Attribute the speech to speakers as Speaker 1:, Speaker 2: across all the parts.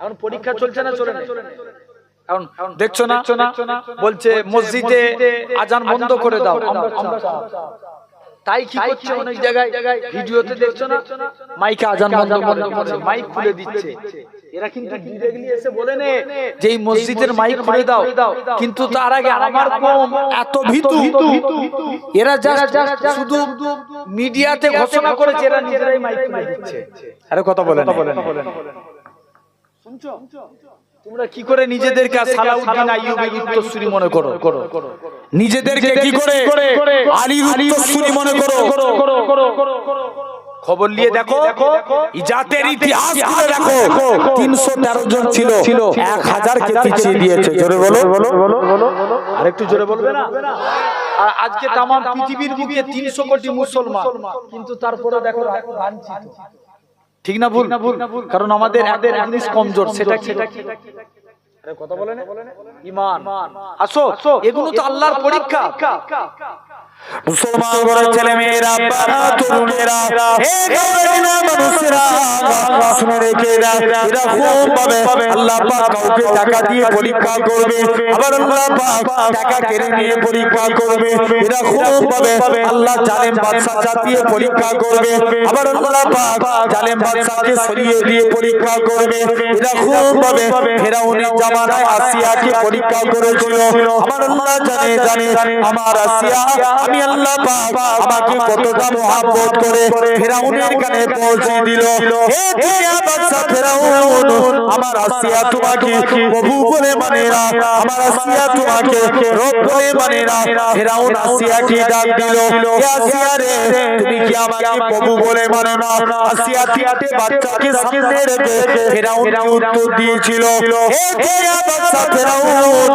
Speaker 1: এখন পরীক্ষা চলছে না চলে না? এখন দেখছো না বলছে মসজিদে আজান বন্ধ করে দাও, তাই কি করছে অনেক জায়গায় ভিডিওতে দেখছো না, মাইকে আজান বন্ধ করে মাইক খুলে দিচ্ছে। এরা কিন্তু ডিরেক্টলি এসে বলে নে যে এই মসজিদের মাইক খুলে দাও, কিন্তু তার আগে আমার কম এত ভীতু, এরা জাস্ট শুধু মিডিয়াতে ঘোষণা করেছে, এরা নিজেরাই মাইক খুলে দিচ্ছে। আরে কথা বলেন, শুনছো তোমরা কি করে নিজেদেরকে সালাউদ্দিন আইয়ুবের উত্তরসূরি মনে করো? নিজেদেরকে কি করে আলীর উত্তরসূরি মনে করো? খবর নিয়ে দেখো, জাতের ইতিহাস খুলে দেখো, 313 জন ছিল, 1000 কে পিছিয়ে দিয়েছে। জোরে বলো, আরেকটু জোরে বলবে না? আর আজকে তাম পৃথিবীর বুকে 300 কোটি মুসলমান, কিন্তু তারপরে দেখো লাঞ্ছিত। ঠিক না ভুল? কারণ আমাদের জিনিস কমজোর, সেটা কি? কথা বলে না, ঈমান। আসো, এগুলো তো আল্লাহর পরীক্ষা। মুসলমান ঘরের ছেলে মেয়েরা, তরুণেরা, হে গাওয়ানা মানুষেরা, শুনে রেখে এরা খুব ভাবে আল্লাহ পাক কাউকে টাকা দিয়ে পরীক্ষা করবে, আবার আল্লাহ পাক টাকা কেড়ে নিয়ে পরীক্ষা করবে। এরা খুব ভাবে আল্লাহ জালেম বাদশা চাপিয়ে পরীক্ষা করবে, আবার আল্লাহ পাক জালেম বাদশাকে সরিয়ে দিয়ে পরীক্ষা করবে। এরা খুব ভাবে ফেরাউনের জামানায় আসিয়াকে পরীক্ষা করেছিল। আমার আল্লাহ জানে আমার আসিয়া আমি আল্লাহ পাক আমাকে কতটা মহব্বত করে ফেরাউনের কানে পৌঁছে দিল। হে দুনিয়া বাদশা ফেরাউন, আমার আসিয়া তোমাকে প্রভু বলে মানে না, আমার আসিয়া তোমাকে রব বলে মানে না। ফেরাউন আসিয়াকে ডাক দিল, হে আসিয়া রে, তুমি কি আমাকে প্রভু বলে মানে না? আসিয়া তিনটে বাচ্চাকে সামনে রেখে ফেরাউন উত্তর দিয়েছিল, হে দুনিয়া বাদশা ফেরাউন,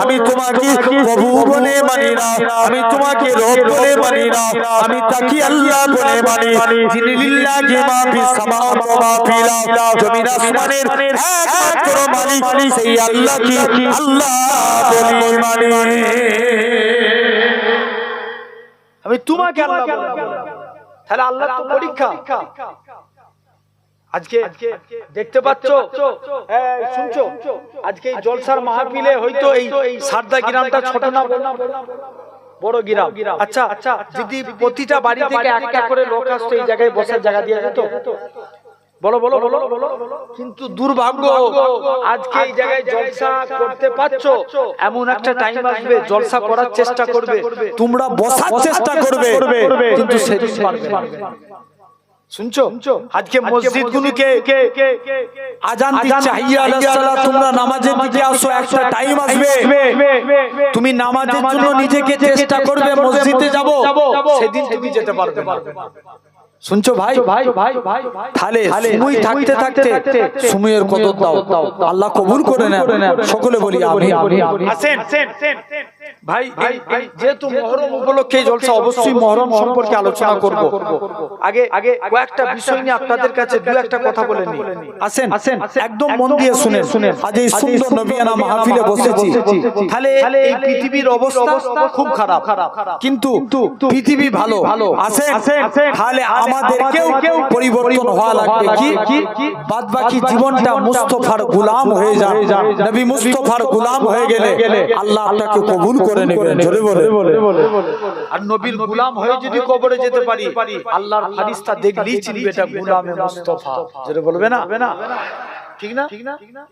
Speaker 1: আমি তোমাকে প্রভু বলে মানি না, আমি তোমাকে রব বলে মানি না, আমি তাকে আল্লাহ বলে মানি। যিনি লিল্লাহি মা ফিস সামাওয়াতি ওয়া মা ফিল আরদ, জমিন আসমানের একমাত্র মালিক, সেই আল্লাহকে আল্লাহ বলে মানি। আমি তোমাকে আল্লাহ বলে মানি। তাহলে আল্লাহ তো পরীক্ষা। আজকে দেখতে পাচ্ছ, শুনছো, আজকে এই জলসার মাহফিলে হয়তো এই সারদা গ্রামটা ছোট না বড় গ্রাম? আচ্ছা, যদি প্রতিটা বাড়ি থেকে একটা করে লোক আসতো, এই জায়গায় বসার জায়গা দিয়ে যেত? বলো বলো বলো। কিন্তু দুর্ভাগ্য, আজকে এই জায়গায় জলসা করতে পারছো, এমন একটা টাইম আসবে জলসা করার চেষ্টা করবে, তোমরা বসার চেষ্টা করবে, কিন্তু সেদিন পারবে না। শুনছো, আজকে মসজিদগুলোকে আজান দিচ্ছে, হাইয়া আলাস সালাত, তোমরা নামাজের দিকে আসো, একটা টাইম আসবে তুমি নামাজের জন্য নিজেকে চেষ্টা করবে, মসজিদে যাব, সেদিন তুমি যেতে পারবে না। শুনছো ভাই? তাহলে সময় থাকতে থাকতে সময়ের কদর দাও, আল্লাহ কবুল করে নেন। সকলে বলি আমিন। আসেন ভাই, যেহেতু মুহররম উপলক্ষে জলসা, অবশ্যই মুহররম সম্পর্কে আলোচনা করব। আগে কয়েকটা বিষয় নিয়ে আপনাদের কাছে দু একটা কথা বলে নিই। আসেন একদম মন দিয়ে শুনেন। আজ এই সুন্দর নবিয়ানা মাহফিলে বসেছি, তাহলে এই পৃথিবীর অবস্থা খুব খারাপ, কিন্তু পৃথিবী ভালো। আসেন, তাহলে আমাদেরকেও পরিবর্তন হওয়া লাগবে। কি বাদ বাকি জীবনটা মুস্তাফার গোলাম হয়ে যান। নবী মুস্তাফার গোলাম হয়ে গেলে আল্লাহ আপনাকে কবুল করে নেবেন। জোরে বলে। আর নবীর গোলাম হয়ে যদি কবরে যেতে পারি, আল্লাহর ফেরেশতা দেখলেই চিনবে এটা গোলামে মুস্তাফা। জোরে বলবে না? ঠিক না?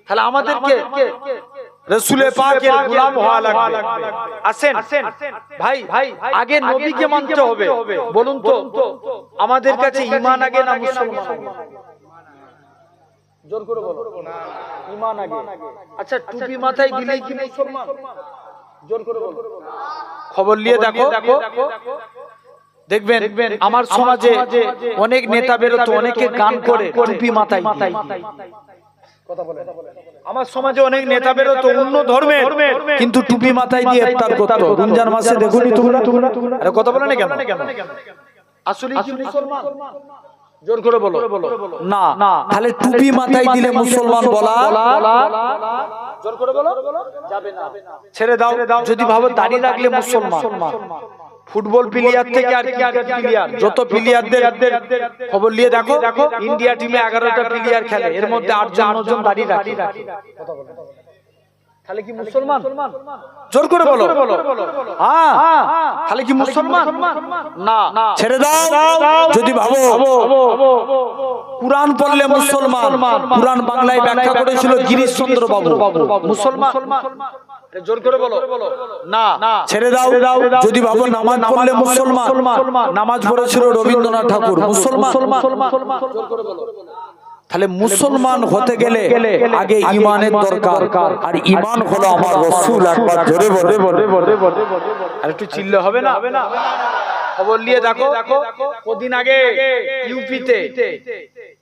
Speaker 1: তাহলে আমাদেরকে রাসূলে পাকের গোলাম হওয়া লাগবে। আসেন ভাই, আগে নবীকে মানতে হবে। বলুন তো, আমাদের কাছে ঈমান আগে না মুসলমান? জোর করে বলো, ঈমান আগে। আচ্ছা, টুপি মাথায় দিলেই কি মুসলমান? জোর করে বলো। খবর নিয়ে দেখো, দেখবেন আমার সমাজে অনেক নেতা বেরোতো, অনেকে গান করে টুপি মাথায় দিয়ে। কথা বলে, আমার সমাজে অনেক নেতা বেরোতো অন্য ধর্মের, কিন্তু টুপি মাথায় দিয়ে ইফতার করতো। রমজান মাসে দেখুনি তোমরা? আরে কথা বলে না কেন? আসলে কি মুসলমান? জোর করে বলো না। তাহলে টুপি মাথায় দিলে মুসলমান বলা? জোর করে বলো, যাবে না। ছেড়ে দাও। যদি ভাবো দাড়ি রাখলে মুসলমান, ফুটবল প্লেয়ার থেকে আর ক্রিকেট প্লেয়ার যত প্লেয়ারদের খবর নিয়ে দেখো, ইন্ডিয়া টিমে 11টা প্লেয়ার খেলে, এর মধ্যে 8 জন দাঁড়িয়ে রাখে। তাহলে কি মুসলমান? জোর করে বলো। হ্যাঁ, তাহলে কি মুসলমান? না, ছেড়ে দাও। যদি ভাবো কুরআন পড়লে মুসলমান, কুরআন বাংলায় ব্যাখ্যা করেছিল গিরিশ চন্দ্র বাবু, মুসলমান? জোর করে বলো। না, ছেড়ে দাও। যদি ভাবো নামাজ পড়লে মুসলমান, নামাজ পড়েছিল রবীন্দ্রনাথ ঠাকুর, মুসলমান? জোর করে বলো। তাহলে মুসলমান হতে গেলে আগে ঈমানের দরকার, আর ঈমান হলো আমার রাসূল। একবার জোরে বলে। আর একটু চিল্লে হবে না? খবর নিয়ে দেখো, কদিন আগে ইউপিতে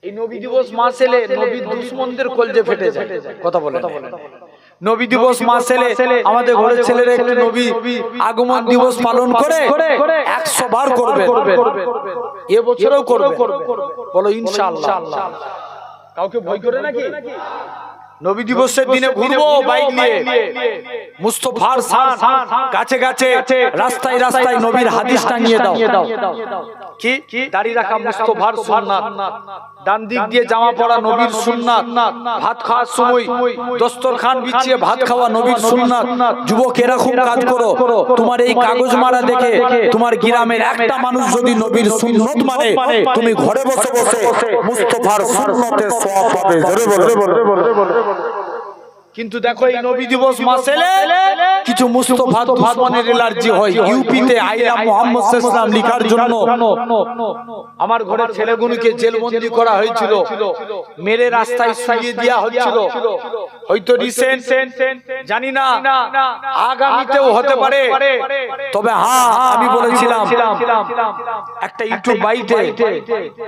Speaker 1: এই নবী দিবস মাস এলে নবীর দুশমনদের কলজে ফেটে যায়। কথা বলে নবী দিবস মাস এলে আমাদের ঘরের ছেলেরা একটু নবী আগমন দিবস পালন করে 100 বার করবে, এবছরও করবে। বলো ইনশাআল্লাহ। কাউকে ভয় করে নাকি? নবী দিবসের দিনে ঘুরবো বাইক নিয়ে, মুস্তাফার শান গাছে গাছে রাস্তায় রাস্তায় নবীর হাদিস টাঙিয়ে দাও। কি দাড়ি রাখা মুস্তাফার সুন্নাত, ডান দিক দিয়ে জামা পরা নবীর সুন্নাত, ভাত খাওয়ার সময় দস্তরখান বিছিয়ে ভাত খাওয়া নবীর সুন্নাত। যুবক এরকম কাজ করো, তোমার এই কাগজ মারা দেখে তোমার গ্রামের একটা মানুষ যদি নবীর সুন্নত মানে, তুমি ঘরে বসে বসে মুস্তাফার সুন্নতে সওয়াব পাবে। জোরে বলো। কিন্তু দেখো এই নবী দিবস মাস এলে কিছু মুস্তাফার দুশমনের এলার্জি হয়। ইউপিতে আইলা মুহাম্মদ সাল্লাল্লাহু আলাইহি ওয়াসাল্লাম লেখার জন্য আমার ঘরের ছেলেগুলোকে জেলবন্দি করা হয়েছিল, মেরে রাস্তায় শুইয়ে দেওয়া হচ্ছিল। হয়তো রিসেন্ট জানি না, আগামীতেও হতে পারে। তবে হ্যাঁ, আমি বলেছিলাম একটা ইউটিউব বাইটে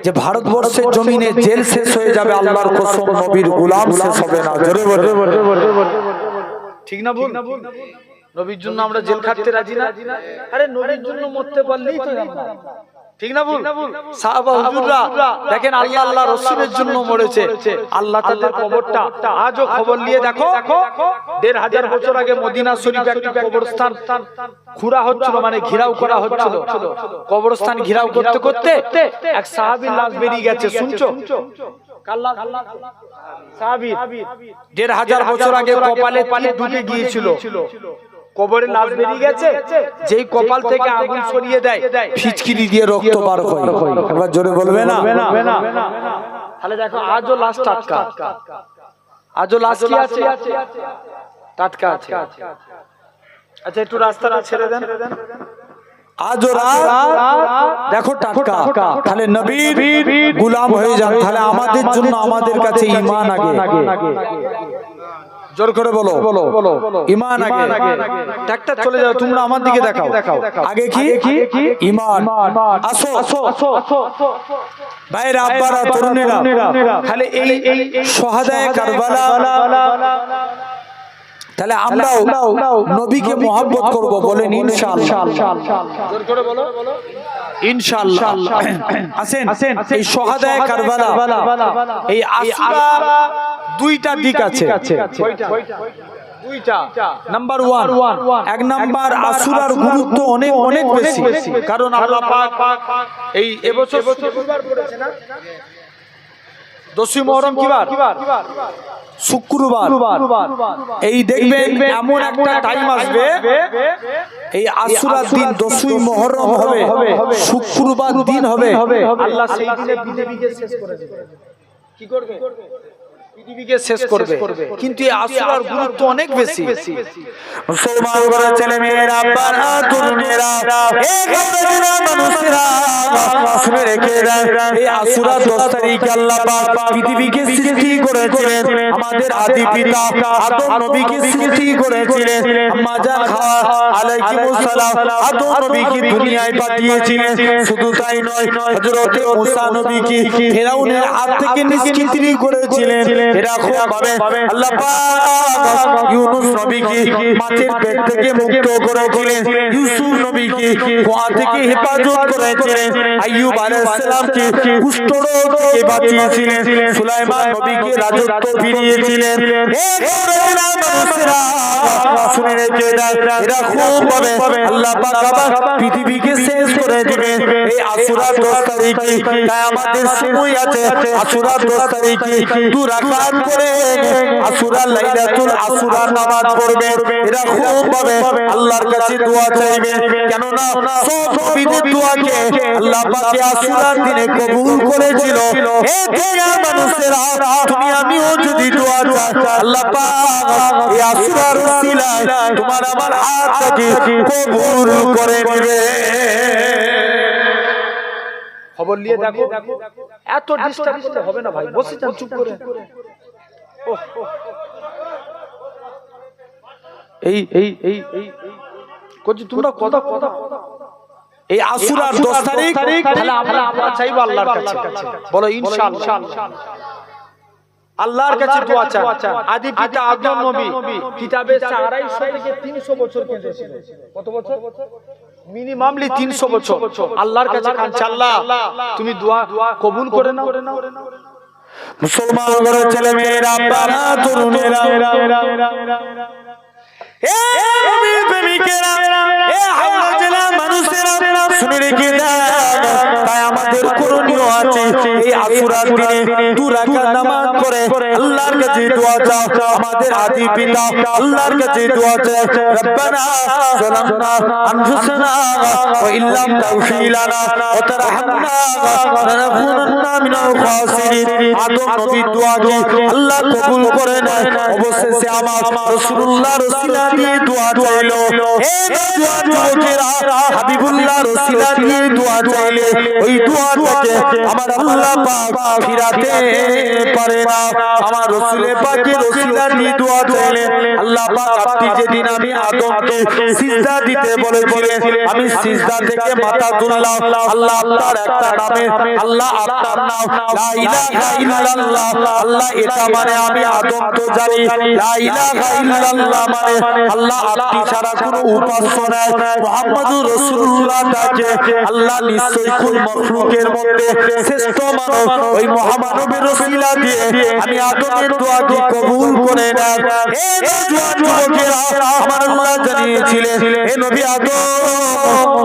Speaker 1: যে ভারতবর্ষের জমিনে জেল শেষ হয়ে যাবে, আল্লাহর কসম নবীর গোলাম শেষ হবে না। জোরে বলে। ঠিক না ভুল? নবীর জন্য আমরা জেল খাটতে রাজি না? আরে নবীর জন্য মরতে পারলেই তো ঠিক না ভুল? সাহাবা হুজুররা দেখেন আল্লাহ আল্লাহ রাসূলের জন্য মরেছে, আল্লাহ তাদের কবরটা আজও খবর নিয়ে দেখো 1500 বছর আগে মদিনা শরীফে একটা কবরস্থান খুঁড়া হচ্ছিল, মানে ঘেরাও করা হচ্ছিল। কবরস্থান ঘেরাও করতে করতে এক সাহাবীর লাশ বেরিয়ে গেছে। শুনছো? সাহাবীর 1500 বছর আগে কপালে পানি ঢুকে গিয়েছিল, কবরে লাশ বেরিয়ে গেছে। যেই কপাল থেকে আগুন ছড়িয়ে দেয়, ফিচকিরি দিয়ে রক্ত বার হয়। একবার জোরে বলবে না? তাহলে দেখো আজও লাশ টাটকা, আজও লাশ কি আছে? টাটকা আছে। আচ্ছা একটু রাস্তাটা ছেড়ে দেন। আজও দেখো টাটকা। তাহলে নবীর গোলাম হয়ে যান। তাহলে আমাদের জন্য আমাদের কাছে ঈমান আগে। জোর করে বলো, ঈমান আগে। ট্রাক্টর চলে যাও, তোমরা আমার দিকে দেখাও। আগে কি? ঈমান। আসো ভাইরা, আব্বারা, তরুণেরা, তাহলে এই শুহাদায়ে কারবালা, তাহলে আমরাও নবীকে মহব্বত করব। বলেন ইনশাআল্লাহ। জোর করে বলো ইনশাআল্লাহ। আসেন, এই শুহাদায়ে কারবালা, এই আসুরা দুইটা দিক আছে। দুইটা। নাম্বার 1, এক নাম্বার আসুরার গুরুত্ব অনেক অনেক বেশি, কারণ আল্লাহ পাক এই এবছর শুক্রবার পড়েছে না? 10ই মুহররম কি বার? শুক্রবার। এই দেখবেন এমন একটা টাইম আসবে, এই আশুরার দিন 10ই মুহররম হবে, শুক্রবার দিন হবে। আল্লাহ সেই দিনে পৃথিবীকে শেষ করে দেবে। কি করবে? পৃথিবীকে শেষ করবে। কিন্তু এই আশুরার গুরুত্ব অনেক বেশি। মুসলমান ঘরের ছেলে মেয়েরা, আব্বারা, তরুণেরা, এই গামবাজীরা, মানুষেরা শুনে রেখে দেন, এই আশুরা 10 তারিখে আল্লাহ পাক পৃথিবীকে সৃষ্টি করেছিলেন। আমাদের আদি পিতা আদম নবীকে সৃষ্টি করেছিলেন। আম্মা জান হাওয়া আলাইহিস সালাম আদম নবীকে দুনিয়ায় পাঠিয়েছিলেন। শুধু তাই নয়, হযরত মুসা নবীকে ফেরাউনের হাত থেকে নিষ্কৃতি করেছিলেন।
Speaker 2: এরকম ভাবে আল্লাহ পাক ইউনূস নবীকে মাছের পেট থেকে মুক্ত করেছিলেন, ইউসুফ নবীকে কুয়া থেকে হেফাজত করেছিলেন, আইয়ুব আলাইহিস সালামকে কুষ্ঠ রোগ থেকে বাঁচিয়েছিলেন, সুলাইমান নবীকে রাজত্ব ফিরিয়েছিলেন। শুনে রেখে দেয়, এরকম ভাবে আল্লাহ পাক আবার পৃথিবীকে শেষ করে দিবেন এই আশুরার 10 তারিখে। তাই আমাদের সময় আছে আশুরার 10 তারিখে 2 রাকাত করে আশুরার লাইলাতুল আশুরার নামাজ পড়বে। এরকম ভাবে আল্লাহর কাছে দোয়া চাইবে, কেননা সব নবীদের দোয়াকে আল্লাহ পাক আশুরার দিনে কবুল করেছিল। হে দুনিয়ার মানুষেরা, তুমি আমিও যদি দোয়া চাই, আল্লাহ পাক এই আশুরার উসিলায় তোমার আমার হাতটাকে কবুল করে নেবে।
Speaker 1: খবর নিয়ে দেখো, এত ডিস্টার্ব করতে হবে না ভাই, বসে যান চুপ করে। এই এই এই এই কোজি তোমরা কথা কথা এই আশুরার 10 তারিখ তাহলে আমরা চাইবো আল্লাহর কাছে, বলো ইনশাআল্লাহ। আল্লাহর কাছে দোয়া চাই। আদি পিতা আদম নবী কিতাবে 250 থেকে 300 বছর কেঁদেছিল। কত বছর? মিনিমামলি 300 বছর আল্লাহর কাছে কাঁদছে, আল্লাহ তুমি দোয়া কবুল করে নাও।
Speaker 2: মুসলমান ঘরের ছেলে মেয়েরা, বাবা তরুণেরা, এ নবীর প্রেমিকেরা, এ হাওড়া জেলার মানুষেরা, শুনে রেখে দেন, তাই আমাদের করণীয় আছে এই আশুরার দিনে 2 রাকাত নামাজ পড়ে আল্লাহর কাছে দোয়া চাও। আমাদের আদি পিতা আল্লাহর কাছে দোয়া চাও, রব্বানা যালামনা আনফুসানা ওয়া ইল্লাম তাগফির লানা ওয়া তারহামনা লানাকুনান্না মিনাল খাসিরিন। আদম নবীর দোয়াকে আল্লাহ কবুল করে নেয়। অবশেষে আমার রাসূলুল্লাহর ওসিলা দিয়ে দোয়া চাইলো, হে নওজোয়ান যুবকেরা, হাবিবুল্লাহর ওসিলা দিয়ে দোয়া চাইলে ওই দোয়াটাকে আমার আল্লাহ পাক ফিরাতে পারে না। আমার রাসূলের পাকের ওসিলা দিয়ে দোয়া চাইলে আল্লাহ পাক, আপনি যেদিন আমি আদমকে সিজদা দিতে বলেছিলেন, আমি সিজদা থেকে মাথা তুললাম, আল্লাহ আপনার একটা নামে, আল্লাহ আপনার নাম লা ইলাহা ইল্লাল্লাহ। আল্লাহ এটা মানে আমি আদম তো জানি, লা ইলাহা ইল্লাল্লাহ মানে আল্লাহ আপনি ছাড়া কোনো উপাস্য নাই, মুহাম্মাদুর রাসূলুল্লাহ তাকে আল্লাহ নিশ্চয়ই কোন মাখলুকের মধ্যে শ্রেষ্ঠ মানব, ওই মহামানবের ওসিলা দিয়ে আমি আদমের দোয়াকে কবুল করে নেন। হে নওজোয়ান যুবকেরা, আমার আল্লাহ জানিয়েছিলেন, হে নবী আদম,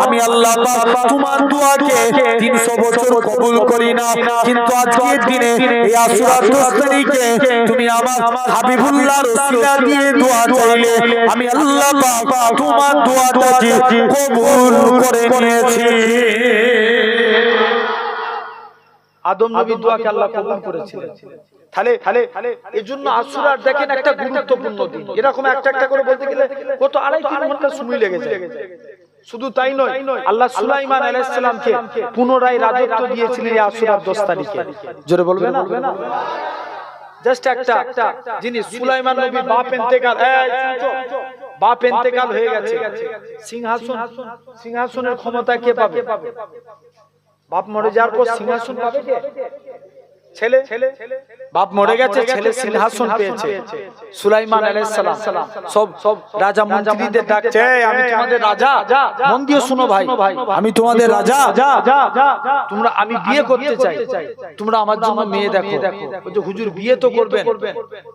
Speaker 2: আমি আল্লাহ পাক তোমার দোয়াকে 300 বছর কবুল করি না, কিন্তু আজকের দিনে এই আশুরার 10 তারিখে তুমি আমার হাবিবুল্লাহর ওসিলা দিয়ে দোয়া চাইলে আমি আল্লাহ পাক তোমার দোয়াটাকে কবুল করে নিয়েছি।
Speaker 1: আদম নবীর দোয়াকে আল্লাহ কবুল করেছিলেন। তাহলে এজন্য আশুরার দেখেন একটা গুরুত্বপূর্ণ দিন। এরকম একটা করে বলতে গেলে কত 2.5-3 ঘন্টা সময় লেগে যায়। শুধু তাই নয়, আল্লাহ সুলাইমান আলাইহিস সালামকে পুনরায় রাজত্ব দিয়েছিলেন এই আশুরার 10 তারিখে। জোরে বলবেন না? জাস্ট একটা জিনিস, সুলাইমান নবী বাপ ইন্তেকাল হয়ে গেছে, সিংহাসনের ক্ষমতা কে পাবে? বাপ মরে যাওয়ার পর সিংহাসন পাবে কে? ছেলে। বাপ মরে গেছে, ছেলে সিংহাসন পেয়েছে। সুলাইমান আলাইহিস সালাম সব রাজা মন্ত্রীদের ডাকছে, আমি তোমাদের রাজা, মন দিয়ে শুনো ভাই, আমি তোমাদের রাজা, তোমরা আমি বিয়ে করতে চাই, তোমরা আমার জন্য মেয়ে দেখো। বলছে হুজুর বিয়ে তো করবেন,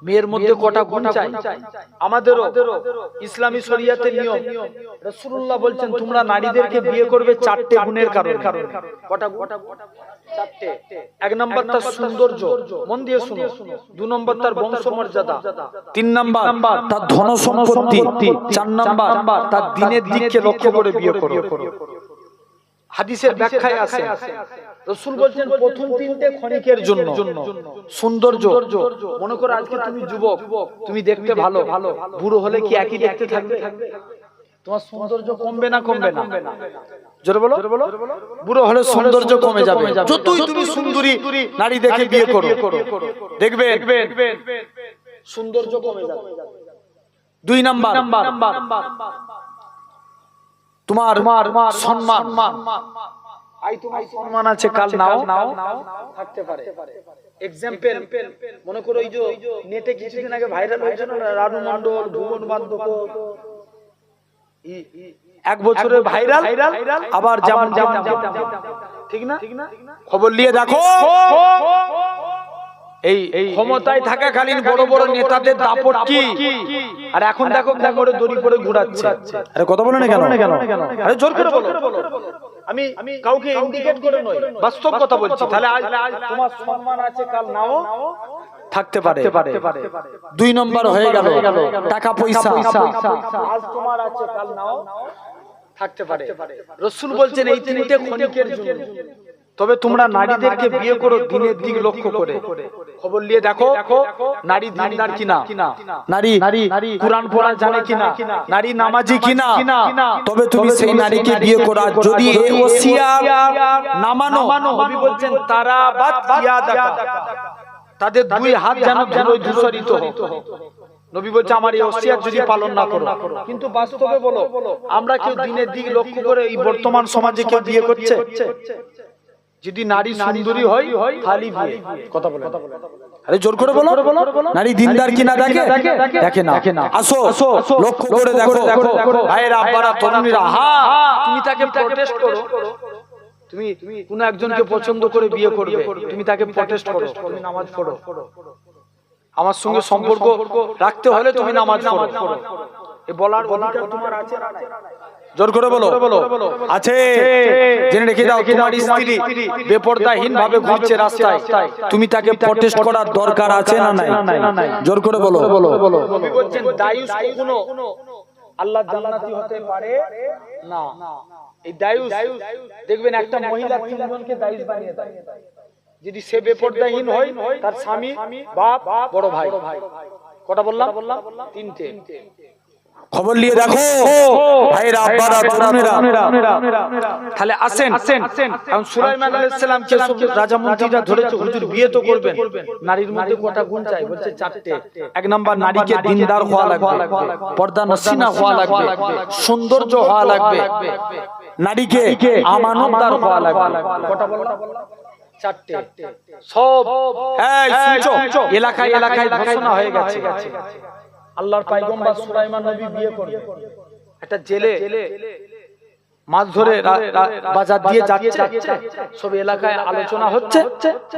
Speaker 1: মেয়ের মধ্যে কটা গুণ চাই? আমাদেরও ইসলামী শরিয়াতের নিয়ম, রাসূলুল্লাহ বলছেন তোমরা নারীদেরকে বিয়ে করবে 4টে গুণের কারণে। কটা? 4টে। 1 নম্বর তার সৌন্দর্য, মন দিয়ে শুনো। 2 নম্বর তার বংশমর্যাদা, 3 নম্বর তার ধন সম্পত্তি, 4 নম্বর তার দিনের দিককে লক্ষ্য করে বিয়ে করো। হাদিসের ব্যাখ্যায় আছে রাসূল বলছেন প্রথম 3টে ক্ষণিকের জন্য, সৌন্দর্য। মনে করো আজকে তুমি যুবক, তুমি দেখতে ভালো, বুড়ো হলে কি একই দেখতে থাকবে? তোমার সৌন্দর্য কমবে না? জোরে বলো। বুড়ো হলে সৌন্দর্য কমে যাবে। যতই তুমি সুন্দরী নারী দেখে বিয়ে করো, দেখবে সৌন্দর্য কমে যাবে। 2 নাম্বার তোমার সম্মান। আই তোমার সম্মান আছে কাল নাও থাকতে পারে। এক্সাম্পল মনে করো এই যে নেটে কিছুদিন আগে ভাইরাল হয়েছিল না রানু মণ্ডল ভুবন বান্ধব, এক বছরের ভাইরাল আবার যেমন ঠিক না? খবর নিয়ে দেখো এই ক্ষমতায় থাকাকালীন বড় বড় নেতাদের দাপট কি, আর এখন দেখো কোমরে দড়ি পরে ঘোরাচ্ছে।
Speaker 2: আরে কথা বলে না কেন?
Speaker 1: আরে জোর করে বলো। আমি কাউকে ইন্ডিকেট করে নয়, বাস্তব কথা বলছি। তাহলে আজ তোমার সম্মান আছে কাল নাও থাকতে পারে।
Speaker 2: 2 নম্বর হয়ে গেল টাকা পয়সা।
Speaker 1: আজ তোমার আছে কাল নাও থাকতে পারে। রাসূল বলছেন এই তিনটে ক্ষণিকের জন্য। তবে তোমরা নারীদেরকে বিয়ে করো দিনের দিক লক্ষ্য করে। খবর নিয়ে দেখো নারী দিনদার কিনা, নারী কুরআন পড়া জানে কিনা, নারী নামাজি কিনা।
Speaker 2: তবে তুমি সেই নারীকে বিয়ে করা, যদি এই ওসিয়াত না মানো,
Speaker 1: নবী বলছেন তারা বাত ইয়াদাকা, তাদের দুই হাত যেন ধুলোয় ধূসরিত হোক। নবী বলছে আমার এই ওসিয়াত যদি পালন না করো। কিন্তু বাস্তবে বলো আমরা কেউ দিনের দিক লক্ষ্য করে এই বর্তমান সমাজে কেউ বিয়ে করছে? যদি নারী সুন্দরী হয় তাহলে বিয়ে। কথা বলে
Speaker 2: আরে জোর করে বলো, নারী দিনদার কিনা দেখে না। আসো লক্ষ্য করে দেখো
Speaker 1: ভাইরা আব্বারা তরুণীরা, তুমি তাকে প্রটেস্ট করো। তুমি কোন একজনকে পছন্দ করে বিয়ে করবে, তুমি তাকে প্রটেস্ট করো, তুমি নামাজ পড়ো। আমার সঙ্গে সম্পর্ক রাখতে হলে তুমি নামাজ পড়ো। এই বলার অধিকার তোমার আছে না?
Speaker 2: জোর করে বলো আছে। জেনে রেখে দাও, তোমার স্ত্রী বেপরদাহীন ভাবে ঘুরছে রাস্তায়, তুমি তাকে প্রটেস্ট করার দরকার আছে না নাই? জোর করে বলো।
Speaker 1: নবী বলছেন দায়ুস কখনো আল্লাহর জান্নাতি হতে পারে না। এই দায়ুস দেখবেন একটা মহিলা তিনজনকে দায়ুস বানিয়ে দেয়। যদি সে বেপরদাহীন হয়, তার স্বামী, বাপ, বড় ভাই। কটা বললাম? তিনটে।
Speaker 2: খবর নিয়ে দেখো ভাইরা আব্বারা তরুণেরা।
Speaker 1: তাহলে আসেন এখন সুলাইমান আলাইহিস সালাম কে সব রাজা মন্ত্রীরা ধরেছে, হুজুর বিয়ে তো করবেন, নারীর মধ্যে কটা গুণ চাই? বলছে 4টে। 1 নাম্বার নারীকে দিনদার হওয়া লাগবে, পর্দা নসিনা হওয়া লাগবে, সৌন্দর্য হওয়া লাগবে,
Speaker 2: নারীকে আমানতদার হওয়া লাগবে।
Speaker 1: কটা বলো? 4টে। সব এই শুনছো, এলাকায় ঘোষণা হয়ে গেছে আল্লাহর পয়গম্বর সুলাইমান নবী বিয়ে করবে। একটা জেলে মাছ ধরে বাজার দিয়ে যাচ্ছে, সব এলাকায় আলোচনা হচ্ছে,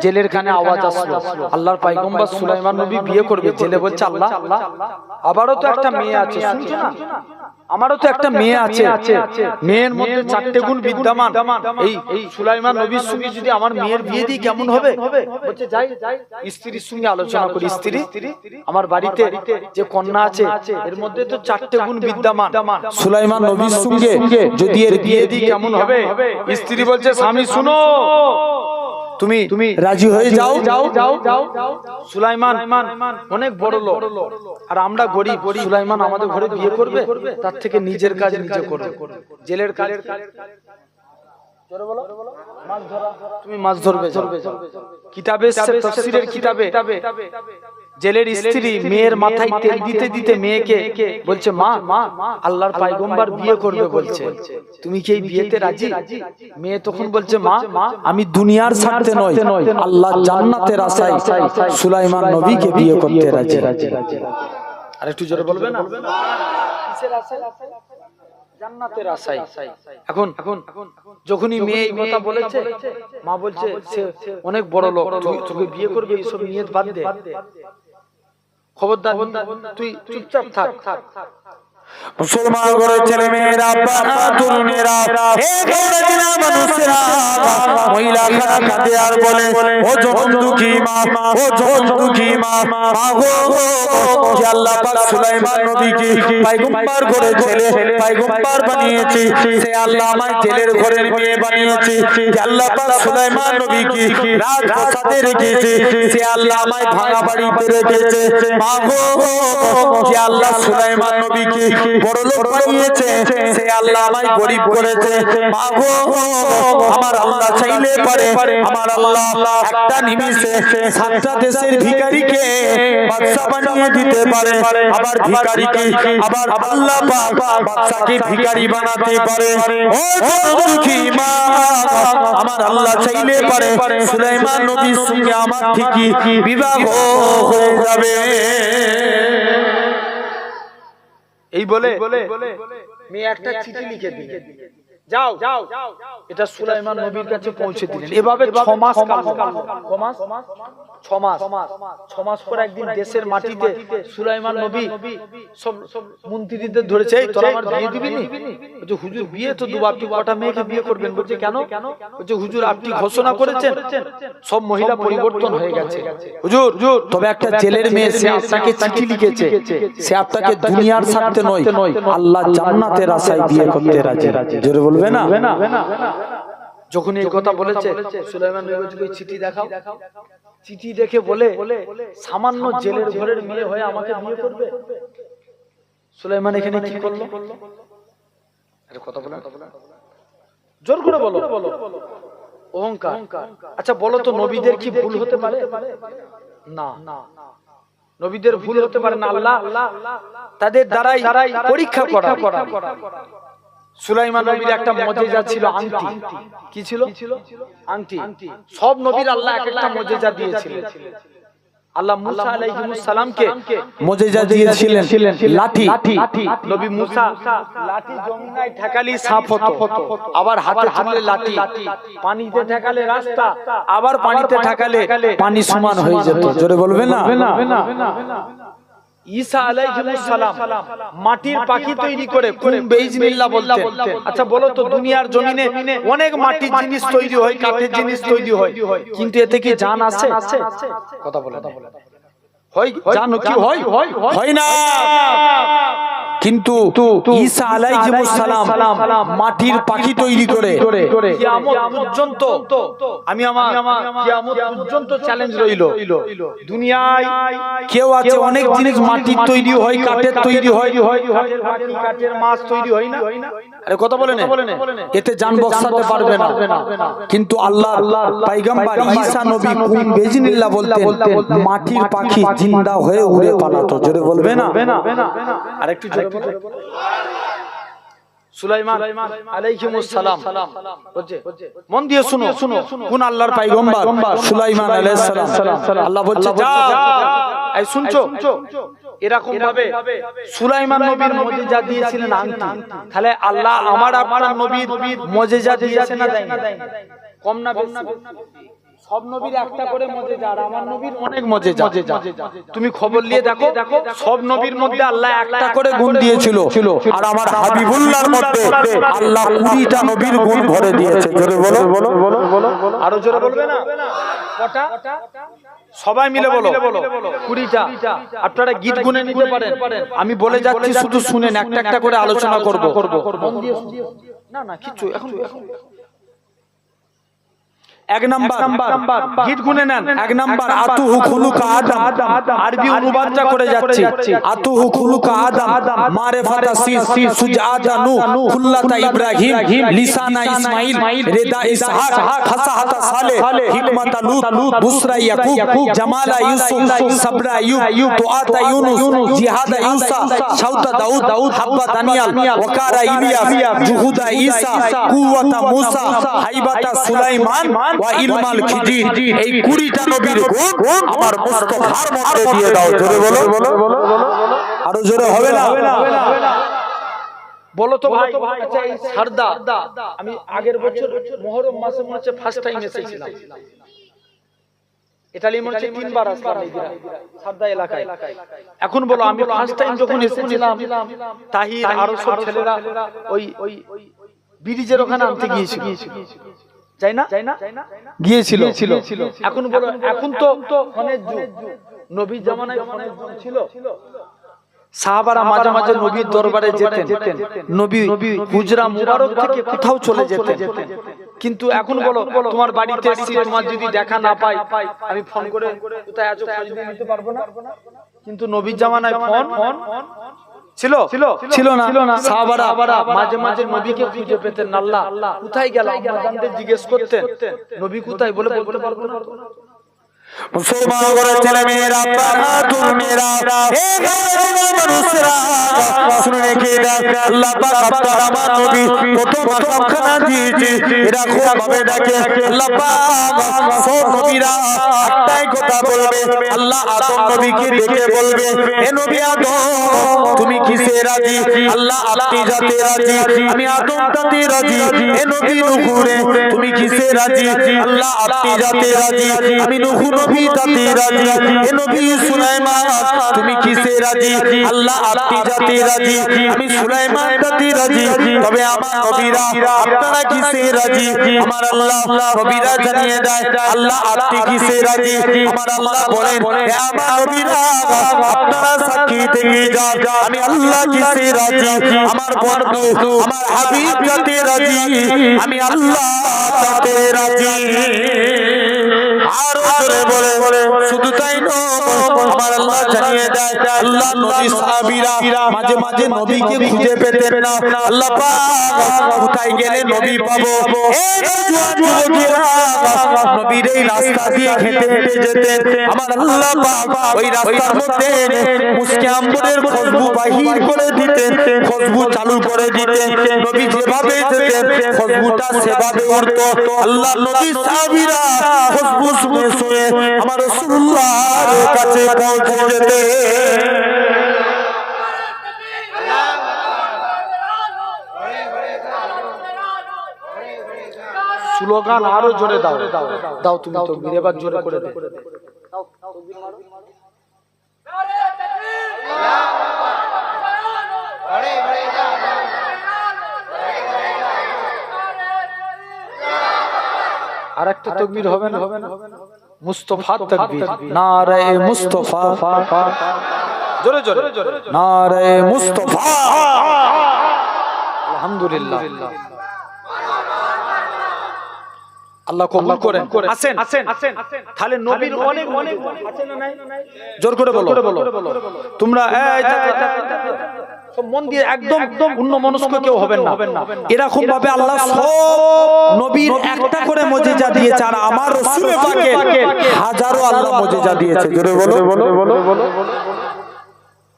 Speaker 1: জেলের কানে আওয়াজ আসলো আল্লাহর পয়গম্বর সুলাইমান নবী বিয়ে করবে। জেলে বলছে আল্লাহ আবারও তো একটা মেয়ে আছে, শুনছো না? আমারও তো একটা মেয়ে আছে, মেয়ের মধ্যে 4টে গুণ বিদ্যমান। এই সুলাইমান নবীর সঙ্গে যদি আমার মেয়ের বিয়ে দিই কেমন হবে? বলছে যাই স্ত্রীর সঙ্গে আলোচনা করি। স্ত্রী, আমার বাড়িতে যে কন্যা আছে এর মধ্যে তো 4টে গুণ বিদ্যমান,
Speaker 2: সুলাইমান নবীর সঙ্গে যদি এর
Speaker 1: বিয়ে দিই কেমন হবে? স্ত্রী বলছে স্বামী শুনো, তুমি
Speaker 2: রাজি হয়ে যাও।
Speaker 1: সুলাইমান অনেক বড় লোক আর আমরা গরিব, সুলাইমান আমাদের ঘরে বিয়ে করবে, তার থেকে নিজের কাজ নিজে করবে। জেলের কাজ তুমি মাছ ধরবে। কিতাবে তাফসীরের কিতাবে জেলের স্ত্রী মেয়ের মাথায় তেল দিতে দিতে মেয়েকে বলছে মা আল্লাহর পয়গম্বর বিয়ে করবে বলছে, তুমি কি এই বিয়েতে রাজি? মেয়ে তখন বলছে মা
Speaker 2: আমি দুনিয়ার স্বার্থে নয়, আল্লাহ জান্নাতের আশায় সুলাইমান নবীকে বিয়ে করতে রাজি।
Speaker 1: আর একটু জোরে বলবে না? কিসের আশায়? জান্নাতের আশায়। এখন যখনই মেয়ে এই কথা বলেছে, মা বলছে সে অনেক বড় লোক, তোকে বিয়ে করবে, এইসব নিয়ত বাদ দে, খবরদার তুই চুপচাপ থাক।
Speaker 2: মুসলমান ঘরের ছেলে মেয়েরা, তরুণেরা, মানুষেরা, মহিলা খানা খাতে আর বলে ও যখন দুঃখী মা, ও যখন দুঃখী মা, যে আল্লাহ পাক সুলাইমান নবীকে পয়গম্বর করে পয়গম্বর বানিয়েছে, সে আল্লাহ আমায় জেলের ঘরের মেয়ে বানিয়েছে। যে আল্লাহ পাক সুলাইমান নবীকে রাজপ্রাসাদে রেখেছে, সে আল্লাহ আমায় ভাঙা বাড়িতে রেখেছে। যে আল্লাহ সুলাইমান নবীকে বড় লোক বানিয়েছে, সে আল্লাহ আমায় গরিব করেছে। মাগো আমার আল্লাহ চাইলে পারে, আমার আল্লাহ একটা নিমিষে 7টা দেশের ভিখারিকে বাদশা বানিয়ে দিতে পারে, আবার ভিখারিকে আবার আল্লাহ পাক বাদশাকে ভিখারি বানাতে পারে। ও দুঃখী মা, আমার আল্লাহ চাইলে পারে সুলাইমান নবীর সঙ্গে আমার ঠিকই বিবাহ হয়ে যাবে।
Speaker 1: এই বলে মেয়ে একটা চিঠি লিখে দিলেন, যাও এটা সুলাইমান নবীর কাছে পৌঁছে দিলেন। এভাবে 6 মাস পর একদিন দেশের মাটিতে সুলাইমান নবী সব মন্ত্রীদের ধরেছে, এই তোরা আমার বিয়ে দিবি নি? বলছে হুজুর বিয়ে তো দুবার, আপনি কটা মেয়েকে বিয়ে করবেন? বলছে কেন? বলছে হুজুর আপনি ঘোষণা করেছেন সব মহিলা পরিবর্তন হয়ে গেছে। হুজুর তবে একটা জেলের মেয়ে, সে আপনাকে চিঠি লিখেছে, সে আপনাকে দুনিয়ার স্বার্থে নয় আল্লাহ জান্নাতের আশায় বিয়ে করতে রাজি। জোরে বলবে না? যখন এই কথা বলেছে সুলাইমান নবী বলছে ওই চিঠি দেখাও। চিঠি দেখে বলে সামান্য জেলের ঘরের মেয়ে হয়ে আমাকে বিয়ে করবে? সুলাইমান এখানে কি করলো? আরে কথা বলেন, জোর করে বলো। অহংকার। আচ্ছা বলো তো নবীদের কি ভুল হতে পারে? না, নবীদের ভুল হতে পারে না। আল্লাহ তাদের দ্বারাই পরীক্ষা করা। সুলাইমান নবীর একটা মুজিজা ছিল, আংটি। কি ছিল? আংটি। সব নবীর আল্লাহ এক একটা মুজিজা দিয়েছিলেন। আল্লাহ মুসা আলাইহিস সালামকে মুজিজা দিয়েছিলেন লাঠি। নবী মুসা লাঠি জমিনায় ঠেকালি সাপ হতো, আবার হাতে তুললে লাঠি, পানিতে ঠেকালে রাস্তা, আবার পানিতে ঠেকালে পানি সমান হয়ে যেত। জোরে বলবে না? ঈসা আলাইহিস সালাম মাটির পাখি তৈরি করে কুম বেইজনিল্লাহ বলতেন। আচ্ছা বলো তো দুনিয়ার জমিনে অনেক মাটির জিনিস তৈরি হয়, কাঠের জিনিস তৈরি হয়, কিন্তু এতে কি জান আছে? কথা বলে হয় জানো কি হয়? হয় না। কিন্তু ঈসা আলাইহিস সালাম মাটির পাখি তৈরি করে কিয়ামত পর্যন্ত, আমি আমার কিয়ামত পর্যন্ত চ্যালেঞ্জ রইল, দুনিয়ায় কেউ আছে অনেক জিনিস মাটির তৈরি হয়, কাঠের তৈরি হয়, কাঠের মাছ তৈরি হয় না? আরে কথা বলে না, এতে জান বক্সাতে পারবে না। কিন্তু আল্লাহর পয়গম্বর ঈসা নবী কুম বেজিনিল্লাহ বলতেন মাটির পাখি জিন্দা হয়ে উড়ে পালাতো। জোরে বলবে না? আর একটু জোরে বলো। সুলাইমান আলাইহিস সালাম বলছে, মন দিয়ে শুনো, কোন আল্লাহর পয়গম্বর? সুলাইমান আলাইহিস সালাম। আল্লাহ বলছে যাও, এই শুনছো? এরকম ভাবে সুলাইমান নবীর মুজিজা দিয়েছিলেন আংটি। তাহলে আল্লাহ আমার আপনার নবীর মুজিজা দিয়েছে না দেয়নি? কম না বেশি? সব নবীর একটা করে মুজিজা, আর আমার নবীর অনেক মুজিজা। তুমি খবর নিয়ে দেখো, সব নবীর মধ্যে আল্লাহ একটা করে গুণ দিয়েছিল, আর আমার হাবিবুল্লাহর মধ্যে আল্লাহ 20টা নবীর গুণ ভরে দিয়েছে। জোরে বলো, আরো জোরে বলবে না? কটা? সবাই মিলে বলো। 20টা। আপনারা গীত গুনে নিতে পারেন, আমি বলে যাচ্ছি শুধু শুনেন, একটা একটা করে আলোচনা করব। না কিছু এখন 1 নাম্বার গীত গুনে নেন। 1 নাম্বার আতুহু খুলুকা আদম, আরবি অনুবাদটা করে যাচ্ছি। আতুহু খুলুকা আদম, মারিফাতা সিস, সুজাতা নূহ, খুল্লাতা ইব্রাহিম, লিসানা ইসমাইল, রেদা ইসহাক, ফাসাহাতা সালেহ, হিকমাতা লূত, বুসরা ইয়াকুব, জামালা ইউসুফ, সাবরা আইয়ুব, তুআতা ইউনুস, জিহাদা ঈসা, শাউতা দাউদ, হাব্বা দানিয়াল, ওয়াকারা ইলিয়াস, জুহুদা ঈসা, কুওয়াতা মুসা, হাইবাতা সুলাইমান ওয়া ইলমাল খিদির। এই 20টা নবীর গুণ আমার মুস্তাফার মধ্যে দিয়ে দাও। জোরে বলো, আরো জোরে হবে না? বলো তো ভাই। আচ্ছা এই সারদা, আমি আগের বছর মুহররম মাসে মনে হচ্ছে ফার্স্ট টাইম এসেছিলাম। ইতালি মনে হচ্ছে 3 বার আসলাম এই সারদা এলাকায়। এখন বলো আমি ফার্স্ট টাইম যখন এসেছিলাম, তাহির আর সব ছেলেরা ওই ব্রিজের ওখানে আনতে গিয়েছিল, যাই না? গিয়েছিল। এখন বলো, এখন তো ফোনের যুগ, নবীর জামানায় ফোনের যুগ ছিল। সাহাবারা মাঝে মাঝে নবীর দরবারে যেতেন, নবী হুজরা মুবারক থেকে কোথাও চলে যেতেন। কিন্তু এখন বলো তোমার বাড়িতে এসেছি, তোমার যদি দেখা না পাই, আমি ফোন করে কোথায় আছো খোঁজ নিতে পারবো না? কিন্তু নবীর জামানায় ফোন ছিল না। সাহাবারা মাঝে মাঝে নবীকে খুঁজে পেতেন, আল্লাহ কোথায় গেল, আমাদের জিজ্ঞেস করতেন নবী কোথায়, বলে বলতে পারবো না।
Speaker 2: মুসলমান ঘরে ছেলে মেয়েরা বাহাদুর মেয়েরা হে গায়ের মানুষরা শুনে রেখে দেন আল্লাহ পাক আপনার আমার নবী প্রথম আকামখানা দিয়েছে এরা খুব ভাবে ডাকে আল্লাহ পাক সব নবীরা একটাই কথা বলবে আল্লাহ আদম নবীকে ডেকে বলবে হে নবী আদম তুমি কিসে রাজি আল্লাহ আপনি যাতে রাজি আমি আদম তাতে রাজি হে নবী নূহ রে তুমি কিসে রাজি আল্লাহ আপনি যাতে রাজি আমি নূহ নবী তাতে রাজি হে নবী সুলাইমান তুমি কিসে রাজি আল্লাহ আপনি যাতে রাজি আমি সুলাইমান তাতে রাজি তবে আমার নবীরা আপনারা কিসে রাজি আমার আল্লাহ নবীরা জানিয়ে দেয় আল্লাহ আপনি কিসে রাজি আমার আল্লাহ বলেন হে আমার নবীরা আপনারা সাক্ষী থেকে যান আমি আল্লাহ কিসে রাজি আমার বন্ধু আমার হাবিব যাতে রাজি আমি আল্লাহ তাতে রাজি আর জোরে বলে শুধু তাই নয় আমার আল্লাহ জানিয়ে দেয় আল্লাহ নবী সাহাবীরা মাঝে মাঝে নবীকে খুঁজে পেতেন না আল্লাহ পাক কোথায় গেলে নবী পাবো এই জওয়ান যুবকেরা নবীর এই রাস্তা দিয়ে হেঁটে হেঁটে যেতেন আমার আল্লাহ পাক ওই রাস্তার মধ্যে মুসকে আম্বরের খুশবু বাহির করে দিতেন খুশবু চালু করে দিতেন নবী যেভাবে যেতেন খুশবুটা সেভাবে উড়তো আল্লাহ নবী সাহাবীরা খুশবু শুনে শুনে আমার রাসূলুল্লাহর কাছে পৌঁছে যেতে
Speaker 1: স্লোগান আরো জোরে দাও দাও তুমি তো এবার জোরে করে দাও আর একটা তাকবীর হবে না মুস্তাফা তাকবীর নারে মুস্তাফা জোরে জোরে নারে মুস্তাফা আলহামদুলিল্লাহ আল্লাহ কবুল করেন আসেন তাহলে নবীর অনেক আছে না নাই জোর করে বলো তোমরা মন দিয়ে একদম অন্যমনস্ক কেউ হবেন না এরকম ভাবে আল্লাহ সব নবীর একটা করে মুজিজা দিয়েছে আর আমার রাসূল পাকের হাজারো আল্লাহ মুজিজা দিয়েছে জোরে বলো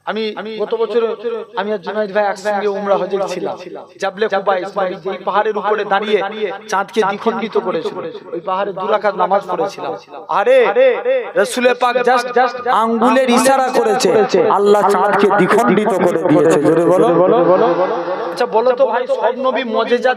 Speaker 1: আমি গত বছর আমি আর জুনাইদ ভাই একসঙ্গে উমরা হজে ছিলাম জাবলে কুবাইস মানে যেই পাহাড়ের উপরে দাঁড়িয়ে চাঁদকে দ্বিখণ্ডিত করেছিল ওই পাহাড়ে 2 রাকাত নামাজ পড়েছিলাম আরে রাসূল পাক জাস্ট আঙ্গুলের ইশারা করেছে আল্লাহ চাঁদকে দ্বিখণ্ডিত করে দিয়েছে জোরে বলো আচ্ছা বলো তো ভাই সব নবী মুজিজা